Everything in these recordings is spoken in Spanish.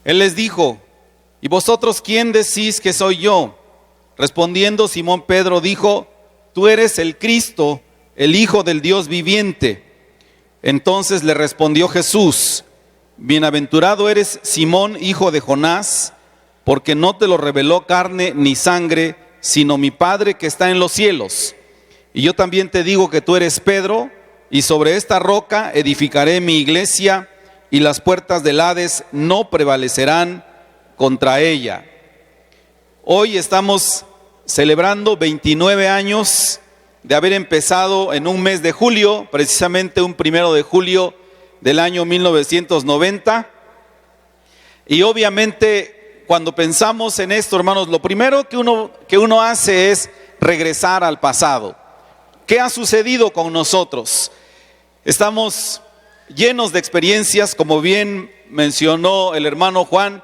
Él les dijo: ¿y vosotros quién decís que soy yo? Respondiendo Simón Pedro dijo: tú eres el Cristo, el Hijo del Dios viviente. Entonces le respondió Jesús: bienaventurado eres Simón, hijo de Jonás, porque no te lo reveló carne ni sangre, sino mi Padre que está en los cielos. Y yo también te digo que tú eres Pedro, y sobre esta roca edificaré mi iglesia, y las puertas del Hades no prevalecerán contra ella. Hoy estamos celebrando 29 años de haber empezado en un mes de julio, precisamente un 1 de julio del año 1990. Y obviamente cuando pensamos en esto, hermanos, lo primero que uno hace es regresar al pasado. ¿Qué ha sucedido con nosotros? Estamos llenos de experiencias, como bien mencionó el hermano Juan,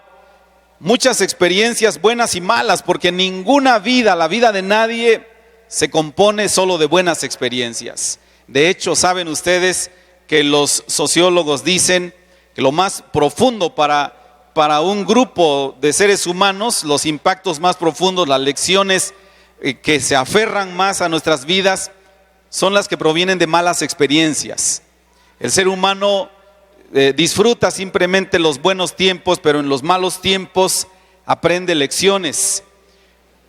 muchas experiencias buenas y malas, porque ninguna vida, la vida de nadie, se compone solo de buenas experiencias. De hecho, saben ustedes que los sociólogos dicen que lo más profundo para un grupo de seres humanos, los impactos más profundos, las lecciones que se aferran más a nuestras vidas, son las que provienen de malas experiencias. El ser humano disfruta simplemente los buenos tiempos, pero en los malos tiempos aprende lecciones.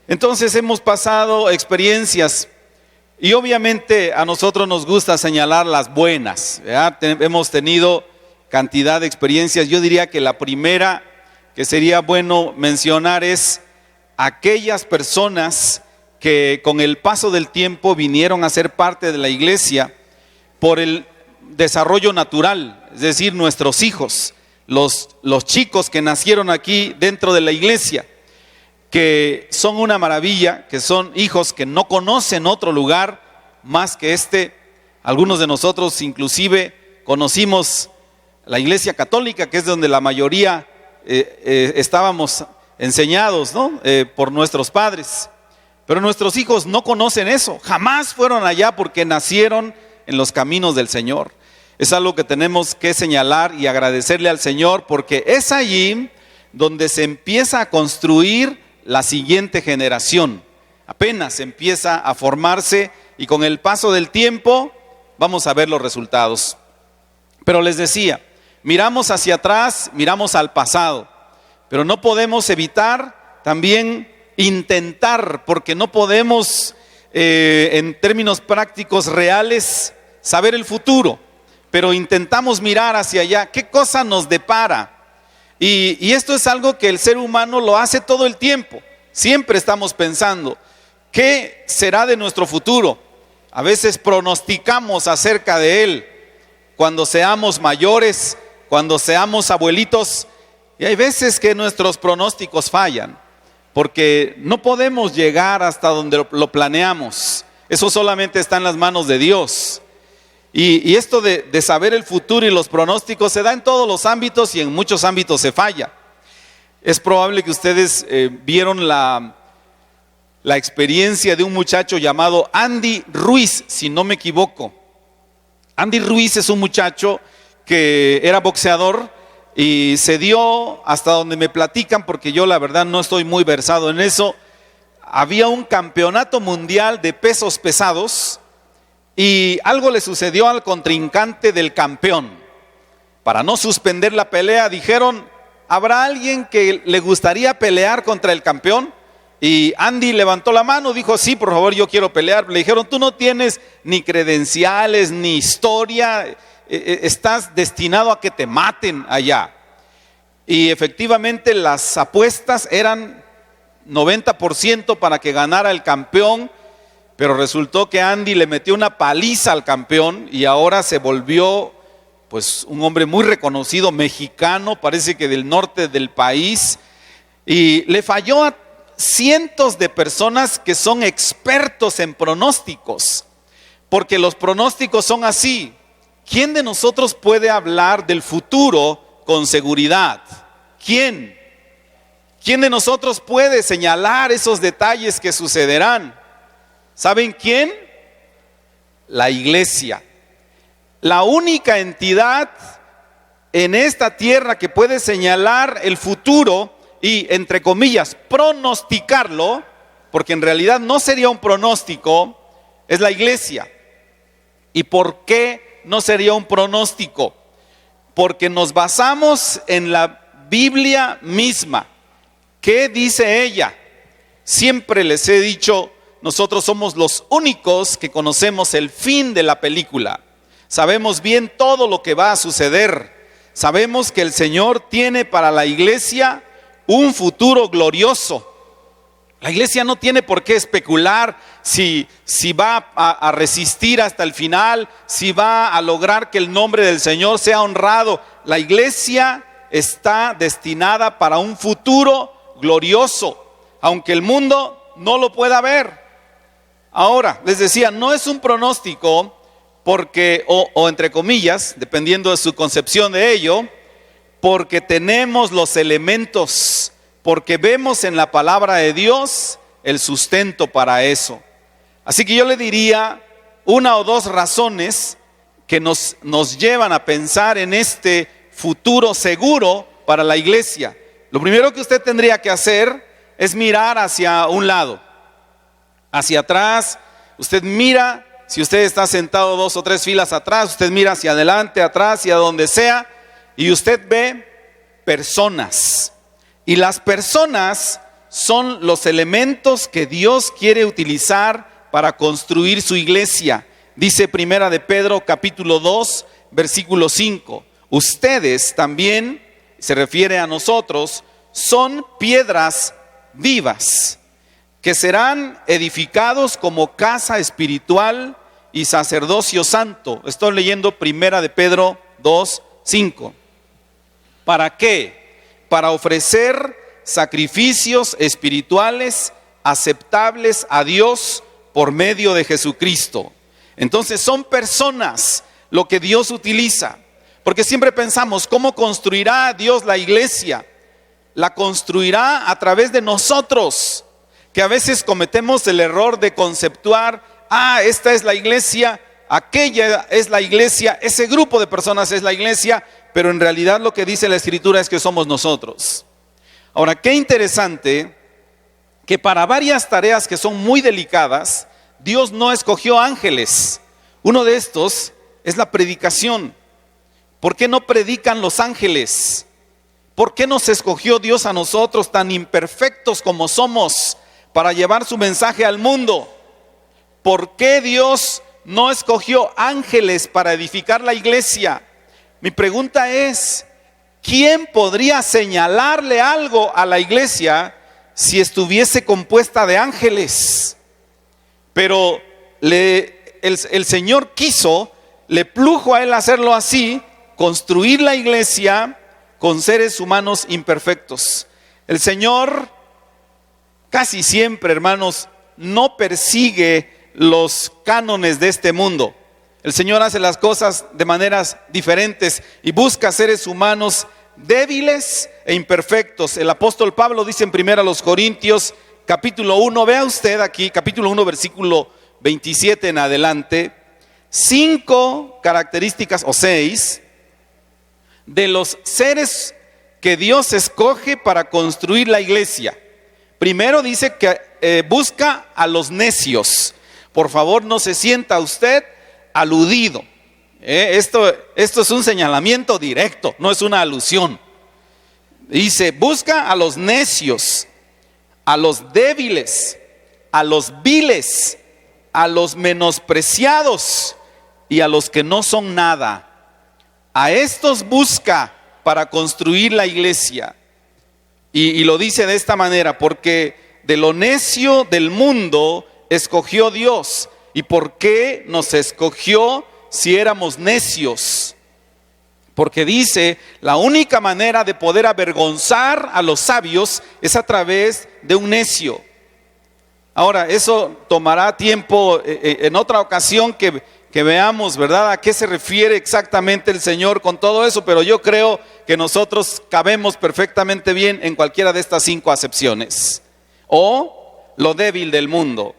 Entonces hemos pasado experiencias y obviamente a nosotros nos gusta señalar las buenas, ¿verdad? Hemos tenido cantidad de experiencias. Yo diría que la primera que sería bueno mencionar es aquellas personas que con el paso del tiempo vinieron a ser parte de la iglesia por el desarrollo natural, es decir, nuestros hijos, los chicos que nacieron aquí dentro de la iglesia, que son una maravilla, que son hijos que no conocen otro lugar más que este. Algunos de nosotros inclusive conocimos la iglesia católica, que es donde la mayoría estábamos enseñados, ¿no? Por nuestros padres. Pero nuestros hijos no conocen eso, jamás fueron allá porque nacieron en los caminos del Señor. Es algo que tenemos que señalar y agradecerle al Señor, porque es allí donde se empieza a construir la siguiente generación. Apenas empieza a formarse y con el paso del tiempo vamos a ver los resultados. Pero les decía, miramos hacia atrás, miramos al pasado, pero no podemos evitar también intentar, porque no podemos en términos prácticos reales saber el futuro, pero intentamos mirar hacia allá, qué cosa nos depara. Y esto es algo que el ser humano lo hace todo el tiempo. Siempre estamos pensando, ¿qué será de nuestro futuro? A veces pronosticamos acerca de él cuando seamos mayores, cuando seamos abuelitos, y hay veces que nuestros pronósticos fallan, porque no podemos llegar hasta donde lo planeamos. Eso solamente está en las manos de Dios. Y esto de saber el futuro y los pronósticos se da en todos los ámbitos y en muchos ámbitos se falla. Es probable que ustedes vieron la experiencia de un muchacho llamado Andy Ruiz, si no me equivoco. Andy Ruiz es un muchacho que era boxeador y se dio, hasta donde me platican, porque yo la verdad no estoy muy versado en eso, había un campeonato mundial de pesos pesados y algo le sucedió al contrincante del campeón. Para no suspender la pelea dijeron: ¿habrá alguien que le gustaría pelear contra el campeón? Y Andy levantó la mano, dijo: sí, por favor, yo quiero pelear. Le dijeron: tú no tienes ni credenciales, ni historia, estás destinado a que te maten allá. Y efectivamente las apuestas eran 90% para que ganara el campeón, pero resultó que Andy le metió una paliza al campeón y ahora se volvió pues un hombre muy reconocido, mexicano, parece que del norte del país, y le falló a cientos de personas que son expertos en pronósticos, porque los pronósticos son así. ¿Quién de nosotros puede hablar del futuro con seguridad? ¿Quién? ¿Quién de nosotros puede señalar esos detalles que sucederán? ¿Saben quién? La iglesia. La única entidad en esta tierra que puede señalar el futuro y, entre comillas, pronosticarlo, porque en realidad no sería un pronóstico, es la iglesia. ¿Y por qué no sería un pronóstico? Porque nos basamos en la Biblia misma. ¿Qué dice ella? Siempre les he dicho, nosotros somos los únicos que conocemos el fin de la película. Sabemos bien todo lo que va a suceder. Sabemos que el Señor tiene para la iglesia un futuro glorioso. La iglesia no tiene por qué especular si va a resistir hasta el final, si va a lograr que el nombre del Señor sea honrado. La iglesia está destinada para un futuro glorioso, aunque el mundo no lo pueda ver. Ahora, les decía, no es un pronóstico porque, o entre comillas, dependiendo de su concepción de ello, porque tenemos los elementos, porque vemos en la palabra de Dios el sustento para eso. Así que yo le diría una o dos razones que nos llevan a pensar en este futuro seguro para la iglesia. Lo primero que usted tendría que hacer es mirar hacia un lado, hacia atrás. Usted mira, si usted está sentado 2 o 3 filas atrás, usted mira hacia adelante, atrás y a donde sea, y usted ve personas. Y las personas son los elementos que Dios quiere utilizar para construir su iglesia. Dice Primera de Pedro capítulo 2 versículo 5. Ustedes también, se refiere a nosotros, son piedras vivas que serán edificados como casa espiritual y sacerdocio santo. Estoy leyendo Primera de Pedro 2, 5. ¿Para qué? Para ofrecer sacrificios espirituales aceptables a Dios por medio de Jesucristo. Entonces son personas lo que Dios utiliza, porque siempre pensamos, ¿cómo construirá Dios la iglesia? La construirá a través de nosotros, que a veces cometemos el error de conceptuar, esta es la iglesia, aquella es la iglesia, ese grupo de personas es la iglesia, pero en realidad lo que dice la Escritura es que somos nosotros. Ahora, qué interesante que para varias tareas que son muy delicadas, Dios no escogió ángeles. Uno de estos es la predicación. ¿Por qué no predican los ángeles? ¿Por qué nos escogió Dios a nosotros, tan imperfectos como somos, para llevar su mensaje al mundo? ¿Por qué Dios no escogió ángeles para edificar la iglesia? Mi pregunta es, ¿quién podría señalarle algo a la iglesia si estuviese compuesta de ángeles? Pero el Señor quiso, le plujo a Él hacerlo así, construir la iglesia con seres humanos imperfectos. El Señor casi siempre, hermanos, no persigue los cánones de este mundo. El Señor hace las cosas de maneras diferentes y busca seres humanos débiles e imperfectos. El apóstol Pablo dice en 1 Corintios capítulo 1, vea usted aquí, capítulo 1 versículo 27 en adelante, 5 características o 6 de los seres que Dios escoge para construir la iglesia. Primero dice que busca a los necios. Por favor, no se sienta usted aludido. Esto es un señalamiento directo, no es una alusión. Dice, busca a los necios, a los débiles, a los viles, a los menospreciados y a los que no son nada. A estos busca para construir la iglesia. Y lo dice de esta manera, porque de lo necio del mundo escogió Dios. ¿Y por qué nos escogió si éramos necios? Porque dice, la única manera de poder avergonzar a los sabios es a través de un necio. Ahora, eso tomará tiempo en otra ocasión que veamos, ¿verdad?, a qué se refiere exactamente el Señor con todo eso, pero yo creo que nosotros cabemos perfectamente bien en cualquiera de estas 5 acepciones. O lo débil del mundo.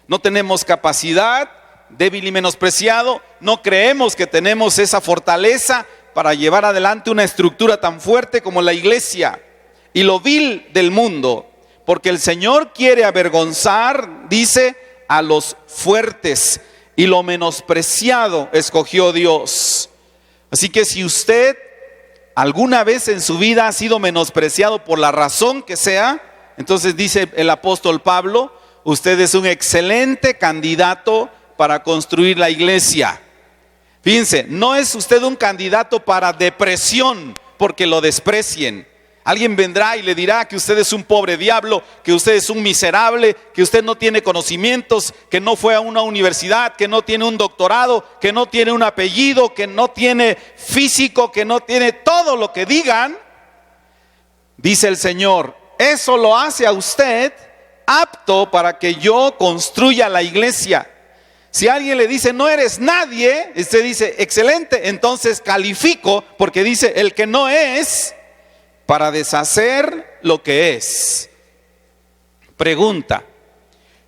No tenemos capacidad, débil y menospreciado, no creemos que tenemos esa fortaleza, para llevar adelante una estructura tan fuerte como la iglesia y lo vil del mundo, porque el Señor quiere avergonzar, dice, a los fuertes, y lo menospreciado escogió Dios. Así que si usted alguna vez en su vida ha sido menospreciado por la razón que sea, entonces dice el apóstol Pablo, usted es un excelente candidato para construir la iglesia. Fíjense, no es usted un candidato para depresión porque lo desprecien. Alguien vendrá y le dirá que usted es un pobre diablo, que usted es un miserable, que usted no tiene conocimientos, que no fue a una universidad, que no tiene un doctorado, que no tiene un apellido, que no tiene físico, que no tiene todo lo que digan. Dice el Señor, eso lo hace a usted apto para que yo construya la iglesia. Si alguien le dice no eres nadie, usted dice excelente, entonces califico, porque dice el que no es, para deshacer lo que es. Pregunta,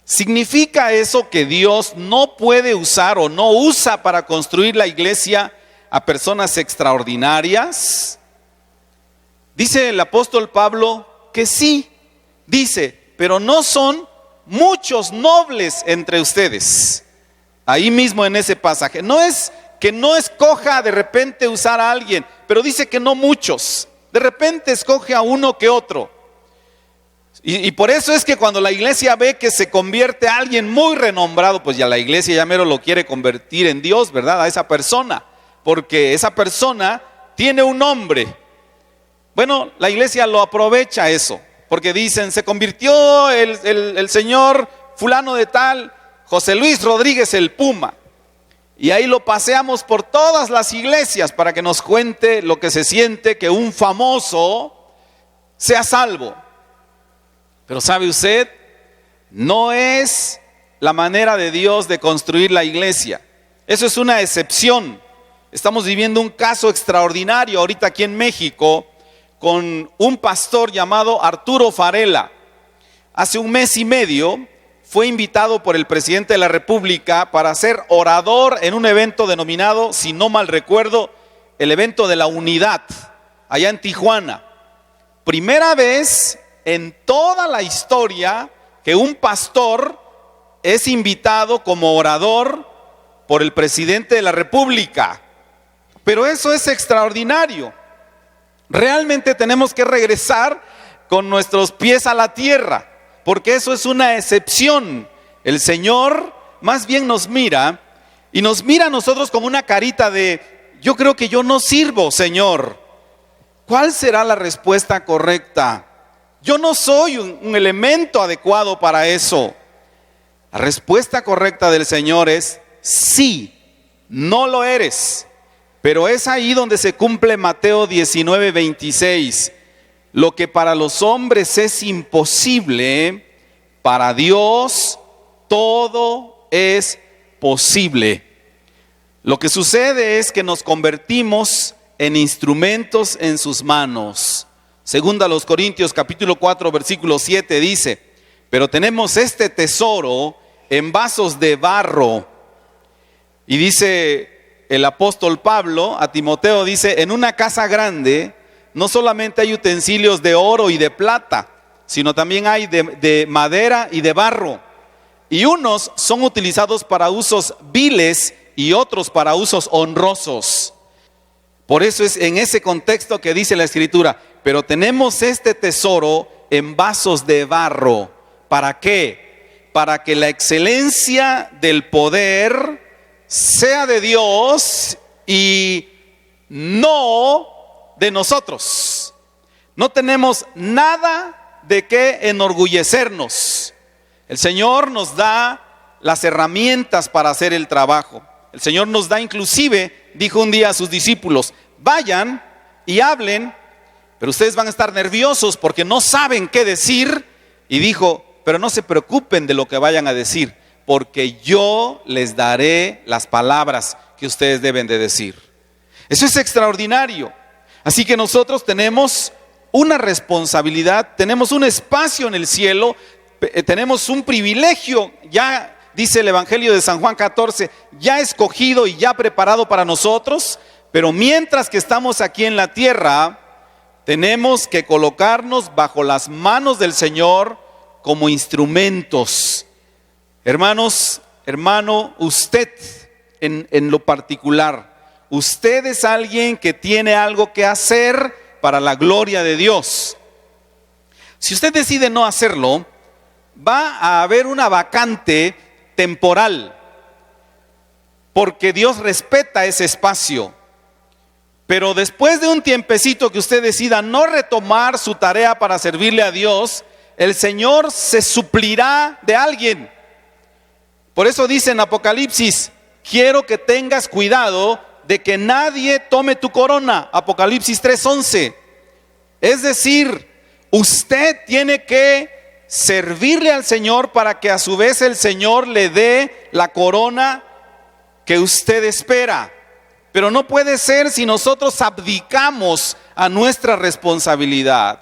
¿significa eso que Dios no puede usar o no usa para construir la iglesia a personas extraordinarias? Dice el apóstol Pablo que sí, dice, pero no son muchos nobles entre ustedes. Ahí mismo en ese pasaje, no es que no escoja de repente usar a alguien, pero dice que no muchos. De repente escoge a uno que otro. Y por eso es que cuando la iglesia ve que se convierte a alguien muy renombrado, pues ya la iglesia ya mero lo quiere convertir en Dios, ¿verdad? A esa persona. Porque esa persona tiene un nombre. Bueno, la iglesia lo aprovecha eso. Porque dicen, se convirtió el señor fulano de tal, José Luis Rodríguez el Puma. Y ahí lo paseamos por todas las iglesias para que nos cuente lo que se siente que un famoso sea salvo. Pero ¿sabe usted? No es la manera de Dios de construir la iglesia. Eso es una excepción. Estamos viviendo un caso extraordinario ahorita aquí en México con un pastor llamado Arturo Farela. Hace un mes y medio fue invitado por el presidente de la República para ser orador en un evento denominado, si no mal recuerdo, el evento de la unidad, allá en Tijuana. Primera vez en toda la historia que un pastor es invitado como orador por el presidente de la República. Pero eso es extraordinario. Realmente tenemos que regresar con nuestros pies a la tierra, porque eso es una excepción. El Señor más bien nos mira y nos mira a nosotros como una carita de, yo creo que yo no sirvo, Señor. ¿Cuál será la respuesta correcta? Yo no soy un elemento adecuado para eso. La respuesta correcta del Señor es sí, no lo eres. Pero es ahí donde se cumple Mateo 19:26. Lo que para los hombres es imposible, para Dios todo es posible. Lo que sucede es que nos convertimos en instrumentos en sus manos. Segunda a los Corintios capítulo 4 versículo 7 dice, pero tenemos este tesoro en vasos de barro. Y dice el apóstol Pablo a Timoteo, dice, en una casa grande no solamente hay utensilios de oro y de plata, sino también hay de madera y de barro. Y unos son utilizados para usos viles y otros para usos honrosos. Por eso es en ese contexto que dice la Escritura, pero tenemos este tesoro en vasos de barro. ¿Para qué? Para que la excelencia del poder sea de Dios y no de nosotros. No tenemos nada de qué enorgullecernos. El Señor nos da las herramientas para hacer el trabajo. El Señor nos da inclusive, dijo un día a sus discípulos, vayan y hablen, pero ustedes van a estar nerviosos porque no saben qué decir. Y dijo, pero no se preocupen de lo que vayan a decir, porque yo les daré las palabras que ustedes deben de decir. Eso es extraordinario. Así que nosotros tenemos una responsabilidad, tenemos un espacio en el cielo, tenemos un privilegio, ya dice el Evangelio de San Juan 14, ya escogido y ya preparado para nosotros, Pero mientras que estamos aquí en la tierra, tenemos que colocarnos bajo las manos del Señor como instrumentos. Hermanos, hermano, usted en lo particular, usted es alguien que tiene algo que hacer para la gloria de Dios. Si usted decide no hacerlo, va a haber una vacante temporal, porque Dios respeta ese espacio. Pero después de un tiempecito que usted decida no retomar su tarea para servirle a Dios, el Señor se suplirá de alguien. Por eso dice en Apocalipsis, quiero que tengas cuidado de que nadie tome tu corona. Apocalipsis 3:11. Es decir, usted tiene que servirle al Señor para que a su vez el Señor le dé la corona que usted espera. Pero no puede ser si nosotros abdicamos a nuestra responsabilidad.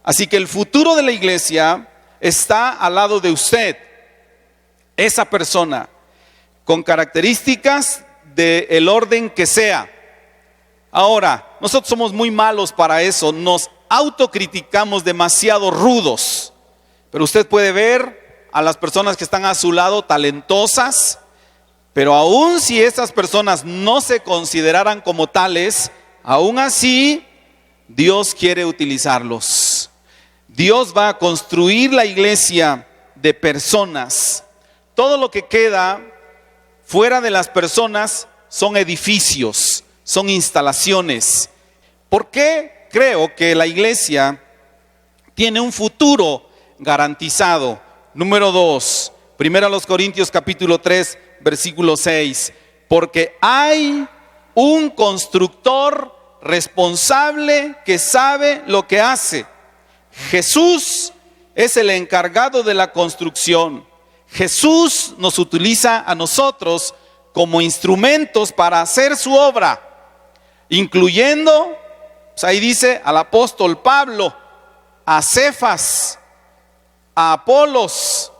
Así que el futuro de la iglesia está al lado de usted. Esa persona, con características del orden que sea. Ahora, nosotros somos muy malos para eso, nos autocriticamos demasiado rudos. Pero usted puede ver a las personas que están a su lado talentosas, pero aun si esas personas no se consideraran como tales, aún así Dios quiere utilizarlos. Dios va a construir la iglesia de personas. Todo lo que queda fuera de las personas son edificios, son instalaciones. ¿Por qué creo que la iglesia tiene un futuro garantizado? Número 2, 1 Corintios capítulo 3, versículo 6. Porque hay un constructor responsable que sabe lo que hace. Jesús es el encargado de la construcción. Jesús nos utiliza a nosotros como instrumentos para hacer su obra, incluyendo, pues ahí dice, al apóstol Pablo, a Cefas, a Apolos.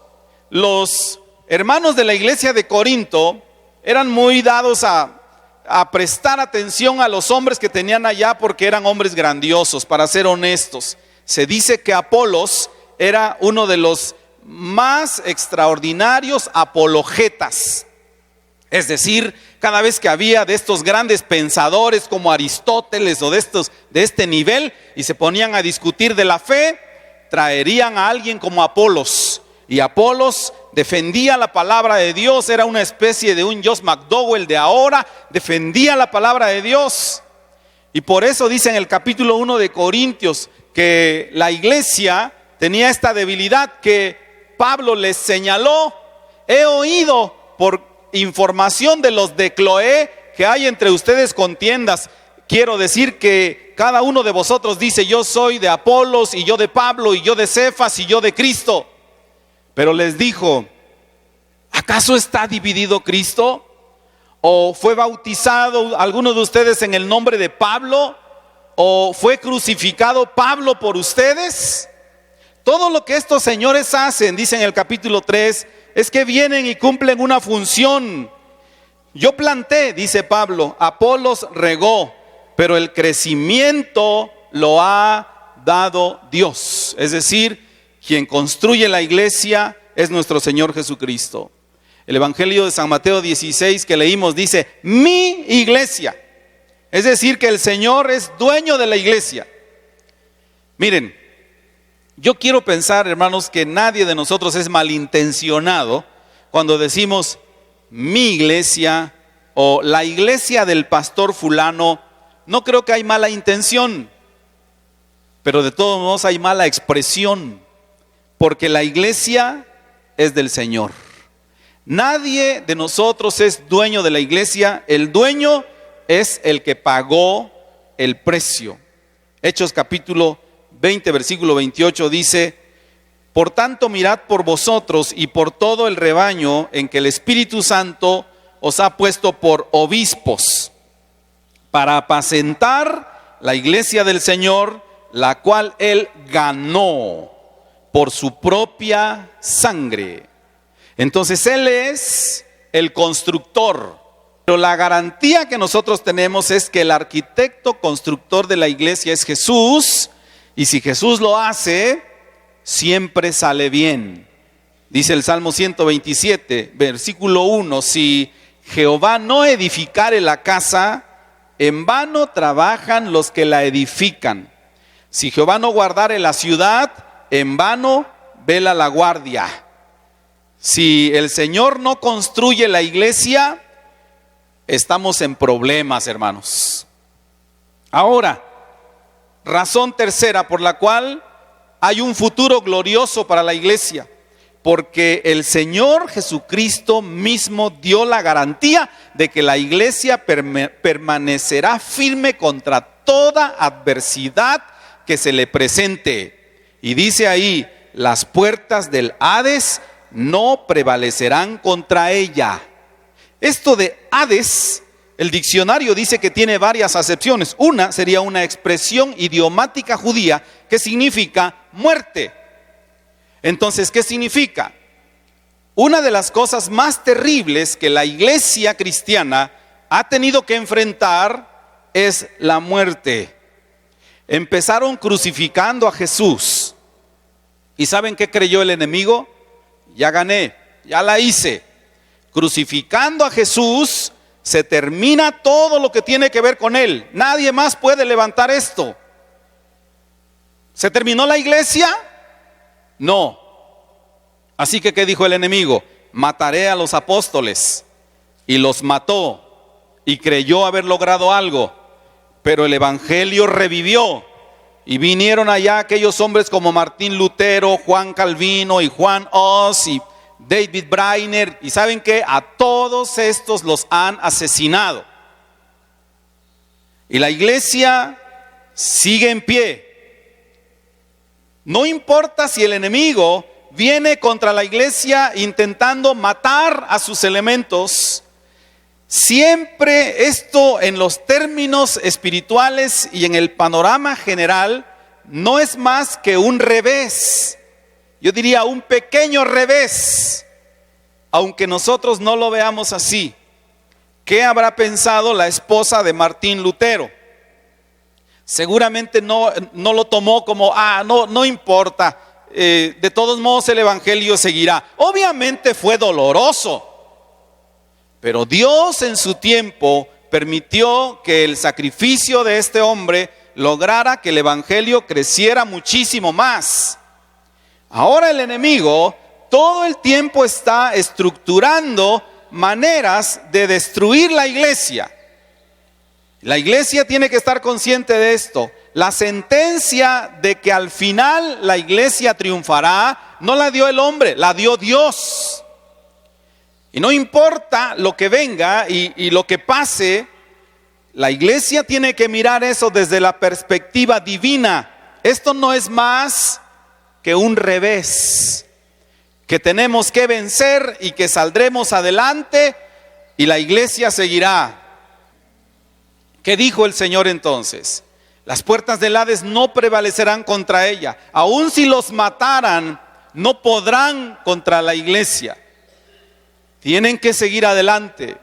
Los hermanos de la iglesia de Corinto eran muy dados a prestar atención a los hombres que tenían allá porque eran hombres grandiosos, para ser honestos. Se dice que Apolos era uno de los más extraordinarios apologetas. Es decir, cada vez que había de estos grandes pensadores como Aristóteles o de este nivel y se ponían a discutir de la fe, traerían a alguien como Apolos. Y Apolos defendía la palabra de Dios, era una especie de un Josh McDowell de ahora, defendía la palabra de Dios. Y por eso dice en el capítulo 1 de Corintios que la iglesia tenía esta debilidad que Pablo les señaló. He oído por información de los de Cloé que hay entre ustedes contiendas. Quiero decir que cada uno de vosotros dice, yo soy de Apolos, y yo de Pablo, y yo de Cefas, y yo de Cristo. Pero les dijo, ¿acaso está dividido Cristo? ¿O fue bautizado alguno de ustedes en el nombre de Pablo? ¿O fue crucificado Pablo por ustedes? Todo lo que estos señores hacen, dice en el capítulo 3, es que vienen y cumplen una función. Yo planté, dice Pablo, Apolos regó, pero el crecimiento lo ha dado Dios. Es decir, quien construye la iglesia es nuestro Señor Jesucristo. El Evangelio de San Mateo 16 que leímos dice, mi iglesia. Es decir, que el Señor es dueño de la iglesia. Miren, yo quiero pensar, hermanos, que nadie de nosotros es malintencionado cuando decimos mi iglesia o la iglesia del pastor fulano. No creo que hay mala intención, pero de todos modos hay mala expresión, porque la iglesia es del Señor. Nadie de nosotros es dueño de la iglesia, el dueño es el que pagó el precio. Hechos capítulo 20, versículo 28 dice, por tanto mirad por vosotros y por todo el rebaño en que el Espíritu Santo os ha puesto por obispos, para apacentar la iglesia del Señor, la cual Él ganó por su propia sangre. Entonces Él es el constructor. Pero la garantía que nosotros tenemos es que el arquitecto constructor de la iglesia es Jesús, y si Jesús lo hace, siempre sale bien. Dice el Salmo 127, versículo 1, si Jehová no edificare la casa, en vano trabajan los que la edifican. Si Jehová no guardare la ciudad, en vano vela la guardia. Si el Señor no construye la iglesia, estamos en problemas, hermanos. Ahora, razón tercera por la cual hay un futuro glorioso para la iglesia, porque el Señor Jesucristo mismo dio la garantía de que la iglesia permanecerá firme contra toda adversidad que se le presente. Y dice ahí, las puertas del Hades no prevalecerán contra ella. Esto de Hades, el diccionario dice que tiene varias acepciones. Una sería una expresión idiomática judía que significa muerte. Entonces, ¿qué significa? Una de las cosas más terribles que la iglesia cristiana ha tenido que enfrentar es la muerte. Empezaron crucificando a Jesús. ¿Y saben qué creyó el enemigo? Ya gané, ya la hice. Crucificando a Jesús, se termina todo lo que tiene que ver con él. Nadie más puede levantar esto. ¿Se terminó la iglesia? No. Así que, ¿qué dijo el enemigo? Mataré a los apóstoles. Y los mató. Y creyó haber logrado algo. Pero el evangelio revivió. Y vinieron allá aquellos hombres como Martín Lutero, Juan Calvino y Juan Hus y David Brainerd. Y ¿saben qué? A todos estos los han asesinado. Y la iglesia sigue en pie. No importa si el enemigo viene contra la iglesia intentando matar a sus elementos. Siempre esto en los términos espirituales y en el panorama general no es más que un revés. Yo diría un pequeño revés, aunque nosotros no lo veamos así. ¿Qué habrá pensado la esposa de Martín Lutero? Seguramente no lo tomó como, no importa, de todos modos el evangelio seguirá. Obviamente fue doloroso, pero Dios en su tiempo permitió que el sacrificio de este hombre lograra que el evangelio creciera muchísimo más. Ahora el enemigo todo el tiempo está estructurando maneras de destruir la iglesia. La iglesia tiene que estar consciente de esto. La sentencia de que al final la iglesia triunfará, no la dio el hombre, la dio Dios. Y no importa lo que venga y lo que pase, la iglesia tiene que mirar eso desde la perspectiva divina. Esto no es más que un revés que tenemos que vencer y que saldremos adelante y la iglesia seguirá. ¿Qué dijo el Señor entonces? Las puertas del Hades no prevalecerán contra ella. Aun si los mataran, no podrán contra la iglesia. Tienen que seguir adelante.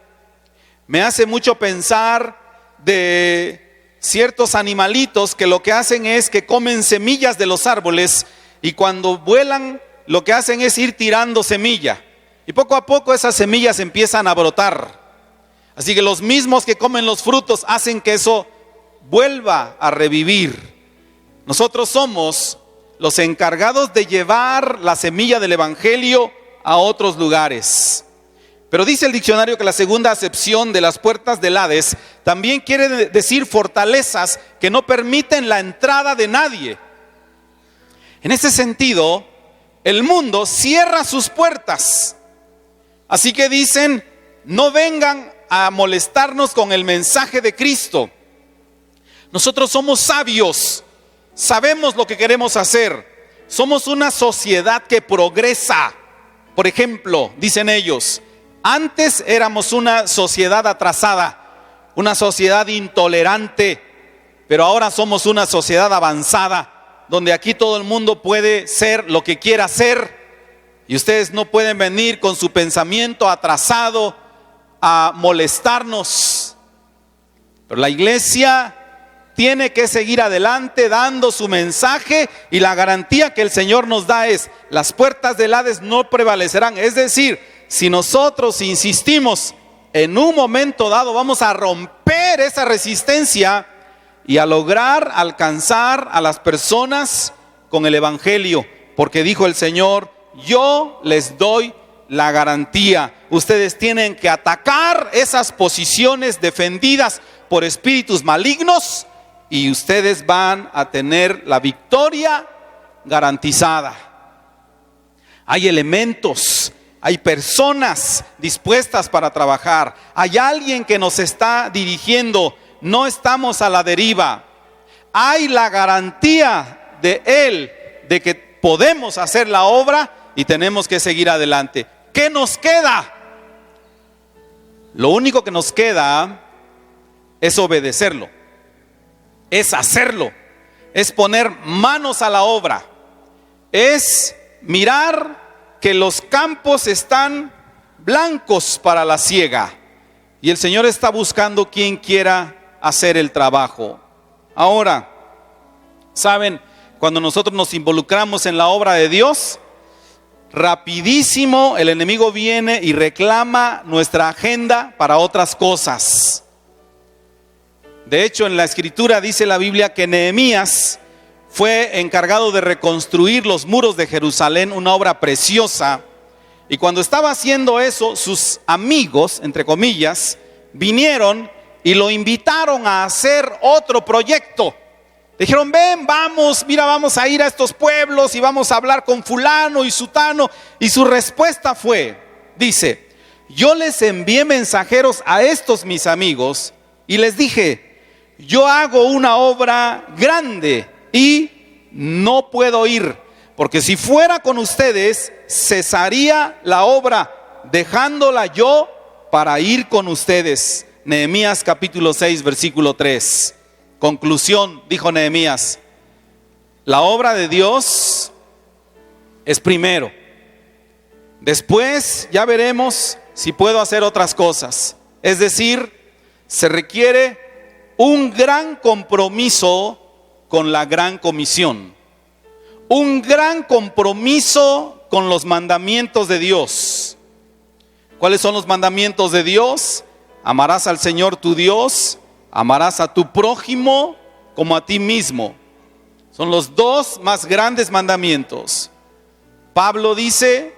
Me hace mucho pensar de ciertos animalitos que lo que hacen es que comen semillas de los árboles y cuando vuelan lo que hacen es ir tirando semilla. Y poco a poco esas semillas empiezan a brotar. Así que los mismos que comen los frutos hacen que eso vuelva a revivir. Nosotros somos los encargados de llevar la semilla del evangelio a otros lugares. Pero dice el diccionario que la segunda acepción de las puertas del Hades también quiere decir fortalezas que no permiten la entrada de nadie. En ese sentido, el mundo cierra sus puertas. Así que dicen, no vengan a molestarnos con el mensaje de Cristo. Nosotros somos sabios, sabemos lo que queremos hacer. Somos una sociedad que progresa. Por ejemplo, dicen ellos, antes éramos una sociedad atrasada, una sociedad intolerante, pero ahora somos una sociedad avanzada, donde aquí todo el mundo puede ser lo que quiera ser, y ustedes no pueden venir con su pensamiento atrasado a molestarnos. Pero la iglesia tiene que seguir adelante dando su mensaje, y la garantía que el Señor nos da es: las puertas del Hades no prevalecerán. Es decir, si nosotros insistimos, en un momento dado vamos a romper esa resistencia y a lograr alcanzar a las personas con el evangelio, porque dijo el Señor: yo les doy la garantía. Ustedes tienen que atacar esas posiciones defendidas por espíritus malignos y ustedes van a tener la victoria garantizada. Hay elementos, hay personas dispuestas para trabajar, hay alguien que nos está dirigiendo, no estamos a la deriva. Hay la garantía de Él de que podemos hacer la obra y tenemos que seguir adelante. ¿Qué nos queda? Lo único que nos queda es obedecerlo, es hacerlo, es poner manos a la obra, es mirar que los campos están blancos para la siega y el Señor está buscando quien quiera hacer el trabajo. Ahora, ¿saben? Cuando nosotros nos involucramos en la obra de Dios, rapidísimo el enemigo viene y reclama nuestra agenda para otras cosas. De hecho, en la escritura dice la Biblia que Nehemías fue encargado de reconstruir los muros de Jerusalén, una obra preciosa. Y cuando estaba haciendo eso, sus amigos, entre comillas, vinieron y lo invitaron a hacer otro proyecto. Dijeron: ven, vamos, mira, vamos a ir a estos pueblos y vamos a hablar con fulano y sutano. Y su respuesta fue, dice: yo les envié mensajeros a estos mis amigos y les dije: yo hago una obra grande y no puedo ir, porque si fuera con ustedes cesaría la obra, dejándola yo para ir con ustedes. Nehemías capítulo 6 versículo 3. Conclusión, dijo Nehemías: la obra de Dios es primero. Después ya veremos si puedo hacer otras cosas. Es decir, se requiere un gran compromiso con la gran comisión, un gran compromiso con los mandamientos de Dios. ¿Cuáles son los mandamientos de Dios? Amarás al Señor tu Dios, amarás a tu prójimo como a ti mismo. Son los dos más grandes mandamientos. Pablo dice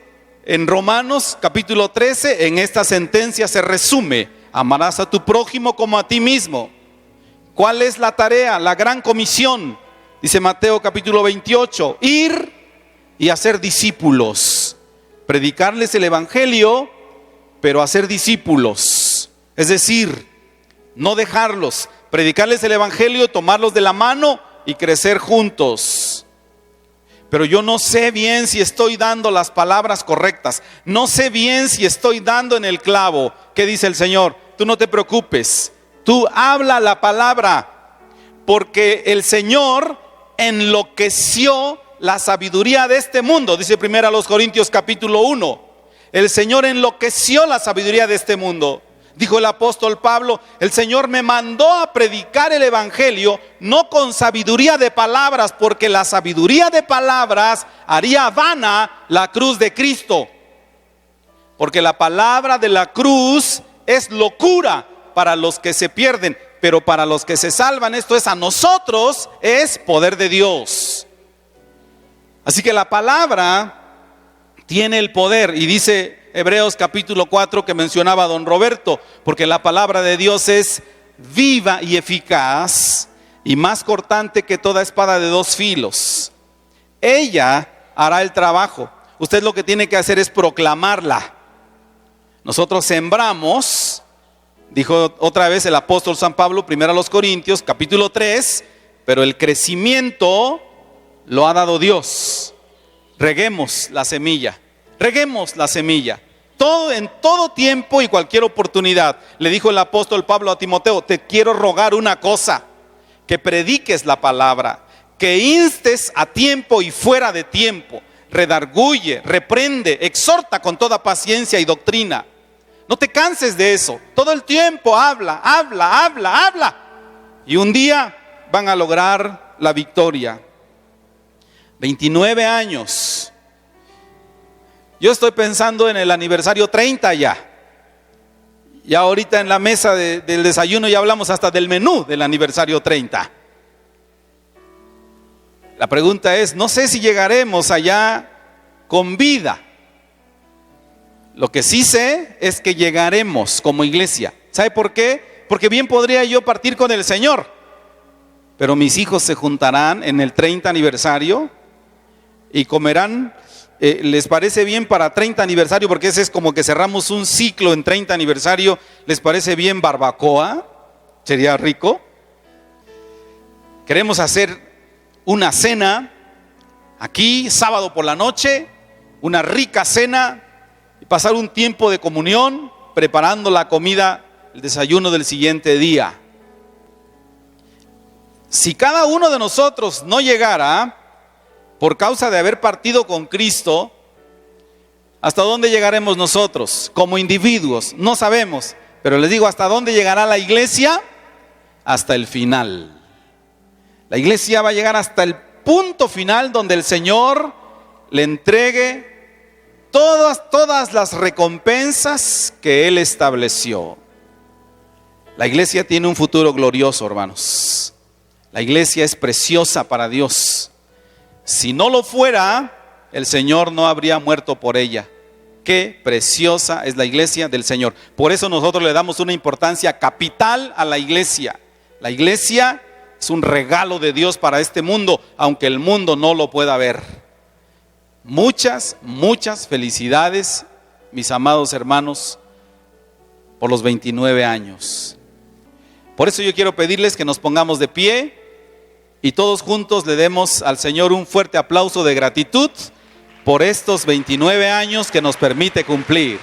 en Romanos capítulo 13, en esta sentencia se resume: amarás a tu prójimo como a ti mismo. ¿Cuál es la tarea? La gran comisión. Dice Mateo capítulo 28, ir y hacer discípulos. Predicarles el evangelio, pero hacer discípulos. Es decir, no dejarlos, predicarles el evangelio, tomarlos de la mano y crecer juntos. Pero yo no sé bien si estoy dando las palabras correctas, no sé bien si estoy dando en el clavo. ¿Qué dice el Señor? Tú no te preocupes, tú habla la palabra, porque el Señor enloqueció la sabiduría de este mundo. Dice 1 Corintios capítulo 1, el Señor enloqueció la sabiduría de este mundo. Dijo el apóstol Pablo: el Señor me mandó a predicar el evangelio no con sabiduría de palabras, porque la sabiduría de palabras haría vana la cruz de Cristo. Porque la palabra de la cruz es locura para los que se pierden, pero para los que se salvan, esto es, a nosotros, es poder de Dios. Así que la palabra tiene el poder, y dice Hebreos capítulo 4 que mencionaba don Roberto, porque la palabra de Dios es viva y eficaz y más cortante que toda espada de dos filos. Ella hará el trabajo. Usted lo que tiene que hacer es proclamarla. Nosotros sembramos, dijo otra vez el apóstol San Pablo, 1 Corintios capítulo 3, pero el crecimiento lo ha dado Dios. Reguemos la semilla. Reguemos la semilla. En todo tiempo y cualquier oportunidad. Le dijo el apóstol Pablo a Timoteo: te quiero rogar una cosa, que prediques la palabra, que instes a tiempo y fuera de tiempo, redarguye, reprende, exhorta con toda paciencia y doctrina. No te canses de eso. Todo el tiempo habla, habla, habla, habla. Y un día van a lograr la victoria. 29 años. Yo estoy pensando en el aniversario 30 ya. Ya ahorita en la mesa del desayuno ya hablamos hasta del menú del aniversario 30. La pregunta es, no sé si llegaremos allá con vida. Lo que sí sé es que llegaremos como iglesia. ¿Sabe por qué? Porque bien podría yo partir con el Señor, pero mis hijos se juntarán en el 30 aniversario y comerán, les parece bien para 30 aniversario, porque ese es como que cerramos un ciclo en 30 aniversario, les parece bien barbacoa, sería rico. Queremos hacer una cena aquí, sábado por la noche, una rica cena, y pasar un tiempo de comunión, preparando la comida, el desayuno del siguiente día. Si cada uno de nosotros no llegara, por causa de haber partido con Cristo, ¿hasta dónde llegaremos nosotros como individuos? No sabemos, pero les digo, ¿hasta dónde llegará la iglesia? Hasta el final. La iglesia va a llegar hasta el punto final donde el Señor le entregue todas las recompensas que Él estableció. La iglesia tiene un futuro glorioso, hermanos. La iglesia es preciosa para Dios. Si no lo fuera, el Señor no habría muerto por ella. Qué preciosa es la iglesia del Señor. Por eso nosotros le damos una importancia capital a la iglesia. La iglesia es un regalo de Dios para este mundo, aunque el mundo no lo pueda ver. Muchas felicidades, mis amados hermanos, por los 29 años. Por eso yo quiero pedirles que nos pongamos de pie y todos juntos le demos al Señor un fuerte aplauso de gratitud por estos 29 años que nos permite cumplir.